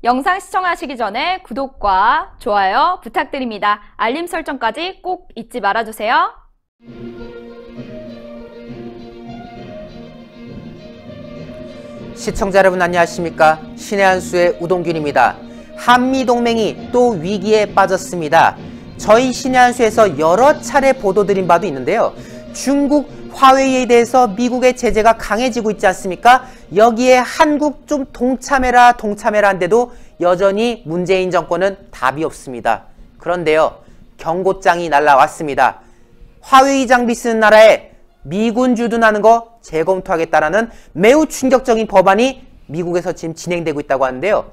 영상 시청하시기 전에 구독과 좋아요 부탁드립니다. 알림 설정까지 꼭 잊지 말아주세요. 시청자 여러분 안녕하십니까? 신의 한 수의 우동균입니다. 한미동맹이 또 위기에 빠졌습니다. 저희 신의 한 수에서 여러 차례 보도드린 바도 있는데요. 중국 화웨이에 대해서 미국의 제재가 강해지고 있지 않습니까? 여기에 한국 좀 동참해라 한데도 여전히 문재인 정권은 답이 없습니다. 그런데요, 경고장이 날라왔습니다. 화웨이 장비 쓰는 나라에 미군 주둔하는 거 재검토하겠다라는 매우 충격적인 법안이 미국에서 지금 진행되고 있다고 하는데요.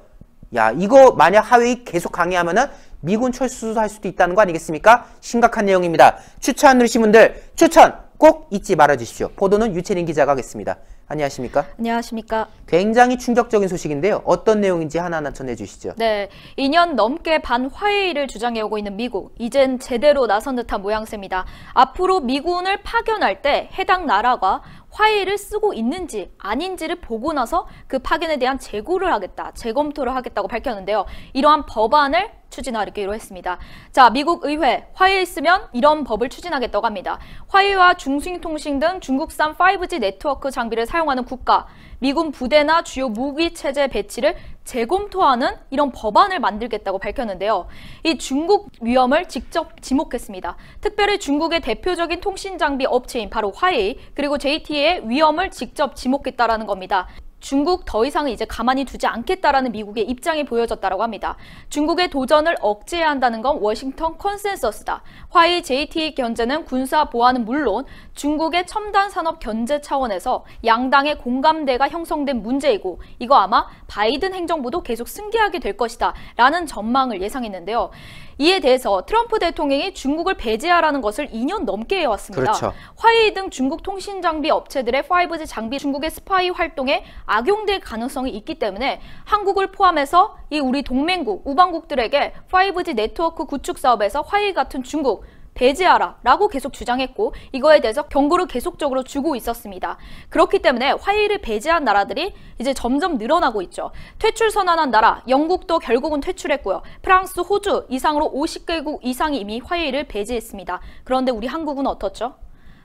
야, 이거 만약 화웨이 계속 강행하면은 미군 철수할 수도 있다는 거 아니겠습니까? 심각한 내용입니다. 추천 누르신 분들 추천 꼭 잊지 말아주십시오. 보도는 유채린 기자가 하겠습니다. 안녕하십니까? 안녕하십니까? 굉장히 충격적인 소식인데요. 어떤 내용인지 하나하나 전해주시죠. 네, 2년 넘게 반화웨이를 주장해오고 있는 미국. 이젠 제대로 나선 듯한 모양새입니다. 앞으로 미군을 파견할 때 해당 나라가 화웨이를 쓰고 있는지 아닌지를 보고 나서 그 파견에 대한 재고를 하겠다, 재검토를 하겠다고 밝혔는데요. 이러한 법안을 추진하기로 했습니다. 자, 미국 의회, 화웨이 쓰면 이런 법을 추진하겠다고 합니다. 화웨이와 중兴통신 등 중국산 5G 네트워크 장비를 사용하는 국가, 미군 부대나 주요 무기 체제 배치를 재검토하는 이런 법안을 만들겠다고 밝혔는데요. 이 중국 위험을 직접 지목했습니다. 특별히 중국의 대표적인 통신 장비 업체인 바로 화웨이 그리고 JT의 위험을 직접 지목했다라는 겁니다. 중국 더 이상은 이제 가만히 두지 않겠다라는 미국의 입장이 보여졌다고 합니다. 중국의 도전을 억제해야 한다는 건 워싱턴 컨센서스다. 화웨이 JT 견제는 군사 보안은 물론 중국의 첨단 산업 견제 차원에서 양당의 공감대가 형성된 문제이고 이거 아마 바이든 행정부도 계속 승계하게 될 것이다 라는 전망을 예상했는데요. 이에 대해서 트럼프 대통령이 중국을 배제하라는 것을 2년 넘게 해왔습니다. 그렇죠. 화웨이 등 중국 통신 장비 업체들의 5G 장비 중국의 스파이 활동에 악용될 가능성이 있기 때문에 한국을 포함해서 이 우리 동맹국, 우방국들에게 5G 네트워크 구축 사업에서 화웨이 같은 중국 배제하라 라고 계속 주장했고 이거에 대해서 경고를 계속적으로 주고 있었습니다. 그렇기 때문에 화웨이를 배제한 나라들이 이제 점점 늘어나고 있죠. 퇴출 선언한 나라, 영국도 결국은 퇴출했고요. 프랑스, 호주 이상으로 50개국 이상이 이미 화웨이를 배제했습니다. 그런데 우리 한국은 어떻죠?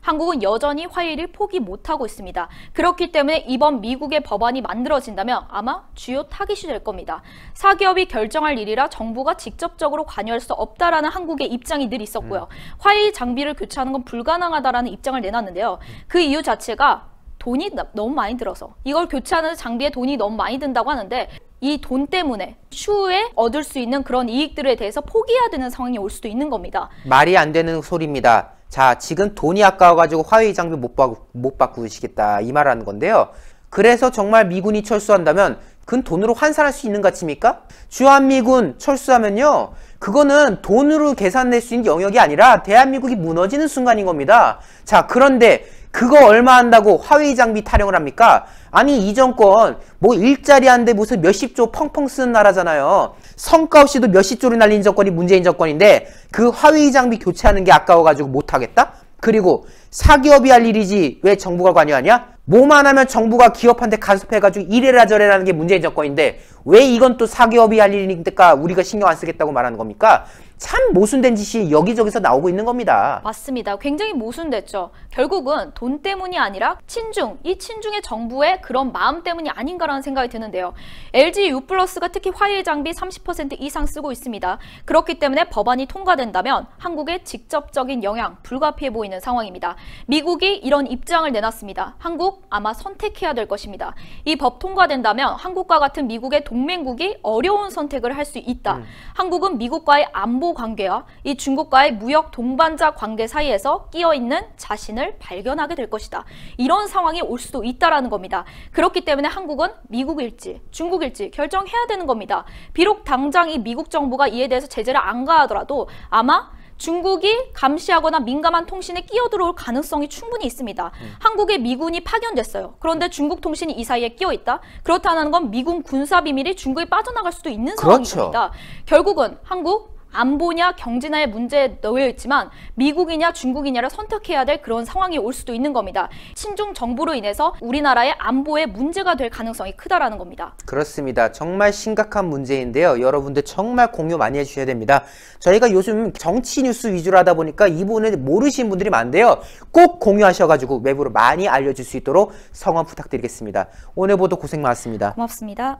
한국은 여전히 화웨이를 포기 못하고 있습니다. 그렇기 때문에 이번 미국의 법안이 만들어진다면 아마 주요 타깃이 될 겁니다. 사기업이 결정할 일이라 정부가 직접적으로 관여할 수 없다라는 한국의 입장이 늘 있었고요. 화웨이 장비를 교체하는 건 불가능하다라는 입장을 내놨는데요. 그 이유 자체가 돈이 너무 많이 들어서 이걸 교체하는 장비에 돈이 너무 많이 든다고 하는데 이 돈 때문에 추후에 얻을 수 있는 그런 이익들에 대해서 포기해야 되는 상황이 올 수도 있는 겁니다. 말이 안 되는 소리입니다. 자, 지금 돈이 아까워가지고 화웨이 장비 못 바꾸시겠다 이 말하는 건데요. 그래서 정말 미군이 철수한다면 그건 돈으로 환산할 수 있는 가치입니까? 주한미군 철수하면요, 그거는 돈으로 계산될 수 있는 영역이 아니라 대한민국이 무너지는 순간인 겁니다. 자, 그런데 그거 얼마 한다고 화웨이 장비 타령을 합니까? 아니, 이 정권 뭐 일자리 한데 무슨 몇십조 펑펑 쓰는 나라잖아요. 성과 없이도 몇십조를 날린 정권이 문재인 정권인데 그 화웨이 장비 교체하는 게 아까워가지고 못하겠다? 그리고 사기업이 할 일이지 왜 정부가 관여하냐? 뭐만 하면 정부가 기업한테 간섭해가지고 이래라 저래라 하는 게 문재인 정권인데 왜 이건 또 사기업이 할 일이니까 우리가 신경 안 쓰겠다고 말하는 겁니까? 참 모순된 짓이 여기저기서 나오고 있는 겁니다. 맞습니다. 굉장히 모순됐죠. 결국은 돈 때문이 아니라 친중, 이 친중의 정부의 그런 마음 때문이 아닌가라는 생각이 드는데요. LG U+가 특히 화웨이 장비 30% 이상 쓰고 있습니다. 그렇기 때문에 법안이 통과된다면 한국에 직접적인 영향 불가피해 보이는 상황입니다. 미국이 이런 입장을 내놨습니다. 한국 아마 선택해야 될 것입니다. 이 법 통과된다면 한국과 같은 미국의 동맹국이 어려운 선택을 할 수 있다. 한국은 미국과의 안보 관계와 이 중국과의 무역 동반자 관계 사이에서 끼어있는 자신을 발견하게 될 것이다. 이런 상황이 올 수도 있다라는 겁니다. 그렇기 때문에 한국은 미국일지 중국일지 결정해야 되는 겁니다. 비록 당장 이 미국 정부가 이에 대해서 제재를 안 가하더라도 아마 중국이 감시하거나 민감한 통신에 끼어들어올 가능성이 충분히 있습니다. 한국에 미군이 파견됐어요. 그런데 중국 통신이 이 사이에 끼어있다? 그렇다는 건 미군 군사 비밀이 중국에 빠져나갈 수도 있는 그렇죠. 상황입니다. 결국은 한국 안보냐 경제냐의 문제에 놓여 있지만 미국이냐 중국이냐를 선택해야 될 그런 상황이 올 수도 있는 겁니다. 친중 정부로 인해서 우리나라의 안보에 문제가 될 가능성이 크다라는 겁니다. 그렇습니다. 정말 심각한 문제인데요. 여러분들 정말 공유 많이 해주셔야 됩니다. 저희가 요즘 정치 뉴스 위주로 하다 보니까 이 부분을 모르시는 분들이 많은데요. 꼭 공유하셔가지고 외부로 많이 알려줄 수 있도록 성원 부탁드리겠습니다. 오늘 보도 고생 많았습니다. 고맙습니다.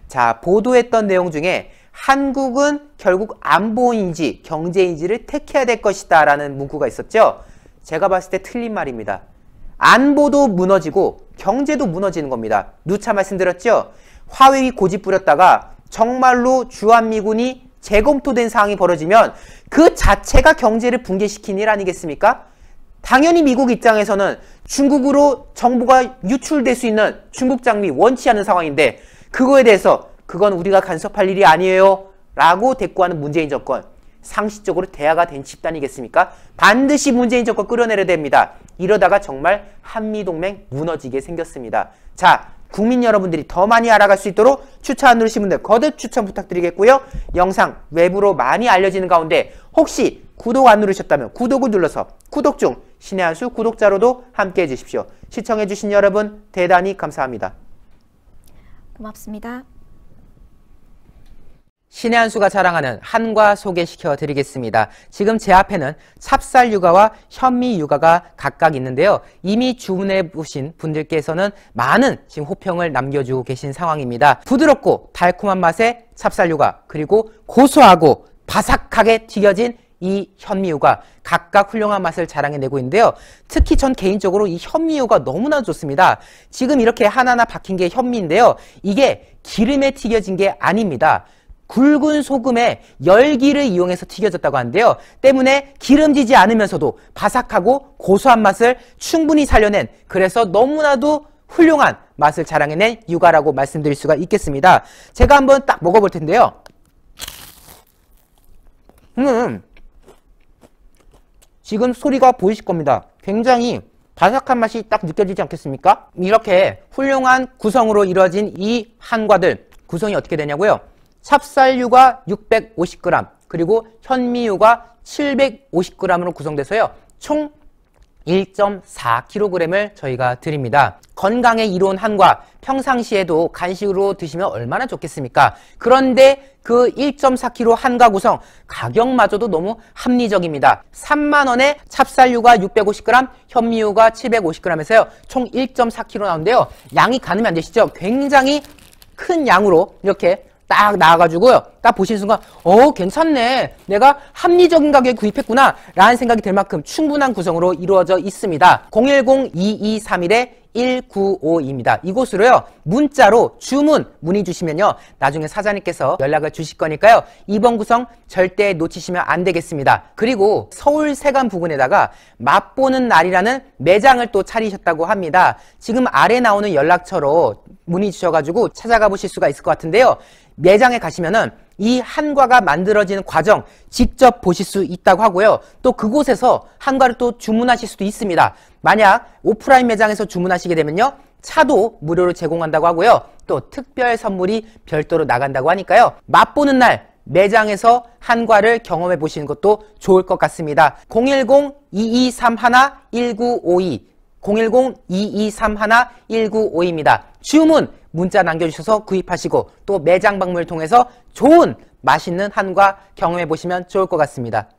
자, 보도했던 내용 중에 한국은 결국 안보인지 경제인지를 택해야 될 것이다 라는 문구가 있었죠. 제가 봤을 때 틀린 말입니다. 안보도 무너지고 경제도 무너지는 겁니다. 누차 말씀드렸죠. 화웨이 고집 부렸다가 정말로 주한미군이 재검토된 상황이 벌어지면 그 자체가 경제를 붕괴시킨 일 아니겠습니까? 당연히 미국 입장에서는 중국으로 정보가 유출될 수 있는 중국 장비 원치 않는 상황인데 그거에 대해서 그건 우리가 간섭할 일이 아니에요 라고 대꾸하는 문재인 정권, 상식적으로 대화가 된 집단이겠습니까? 반드시 문재인 정권 끌어내려야 됩니다. 이러다가 정말 한미동맹 무너지게 생겼습니다. 자, 국민 여러분들이 더 많이 알아갈 수 있도록 추천 안 누르신 분들 거듭 추천 부탁드리겠고요. 영상 외부로 많이 알려지는 가운데 혹시 구독 안 누르셨다면 구독을 눌러서 구독 중 신의 한 수 구독자로도 함께 해주십시오. 시청해주신 여러분 대단히 감사합니다. 고맙습니다. 신의 한 수가 자랑하는 한과 소개시켜 드리겠습니다. 지금 제 앞에는 찹쌀 육아와 현미 육아가 각각 있는데요. 이미 주문해 보신 분들께서는 많은 지금 호평을 남겨주고 계신 상황입니다. 부드럽고 달콤한 맛의 찹쌀 육아, 그리고 고소하고 바삭하게 튀겨진 이 현미유가 각각 훌륭한 맛을 자랑해내고 있는데요. 특히 전 개인적으로 이 현미유가 너무나 좋습니다. 지금 이렇게 하나하나 박힌 게 현미인데요. 이게 기름에 튀겨진 게 아닙니다. 굵은 소금에 열기를 이용해서 튀겨졌다고 하는데요. 때문에 기름지지 않으면서도 바삭하고 고소한 맛을 충분히 살려낸, 그래서 너무나도 훌륭한 맛을 자랑해낸 육아라고 말씀드릴 수가 있겠습니다. 제가 한번 딱 먹어볼 텐데요. 지금 소리가 보이실 겁니다. 굉장히 바삭한 맛이 딱 느껴지지 않겠습니까? 이렇게 훌륭한 구성으로 이루어진 이 한과들 구성이 어떻게 되냐고요? 찹쌀유가 650g, 그리고 현미유가 750g으로 구성돼서요. 총 1.4kg을 저희가 드립니다. 건강에 이로운 한과, 평상시에도 간식으로 드시면 얼마나 좋겠습니까? 그런데 그 1.4kg 한과 구성 가격마저도 너무 합리적입니다. 3만원에 찹쌀유가 650g, 현미유가 750g에서요. 총 1.4kg 나오는데요. 양이 가늠이 안 되시죠? 굉장히 큰 양으로 이렇게 딱 나와가지고요. 딱 보시는 순간 괜찮네. 내가 합리적인 가격에 구입했구나 라는 생각이 들 만큼 충분한 구성으로 이루어져 있습니다. 010-2231-1952입니다. 이곳으로요. 문자로 주문 문의 주시면요. 나중에 사장님께서 연락을 주실 거니까요. 이번 구성 절대 놓치시면 안 되겠습니다. 그리고 서울 세관 부근에다가 맛보는 날이라는 매장을 또 차리셨다고 합니다. 지금 아래 나오는 연락처로 문의 주셔가지고 찾아가 보실 수가 있을 것 같은데요. 매장에 가시면은 이 한과가 만들어지는 과정 직접 보실 수 있다고 하고요. 또 그곳에서 한과를 또 주문하실 수도 있습니다. 만약 오프라인 매장에서 주문하시게 되면요. 차도 무료로 제공한다고 하고요. 또 특별 선물이 별도로 나간다고 하니까요. 맛보는 날 매장에서 한과를 경험해 보시는 것도 좋을 것 같습니다. 010-2231-1952 010-2231-1952입니다. 주문 문자 남겨주셔서 구입하시고 또 매장 방문을 통해서 좋은 맛있는 한과 경험해 보시면 좋을 것 같습니다.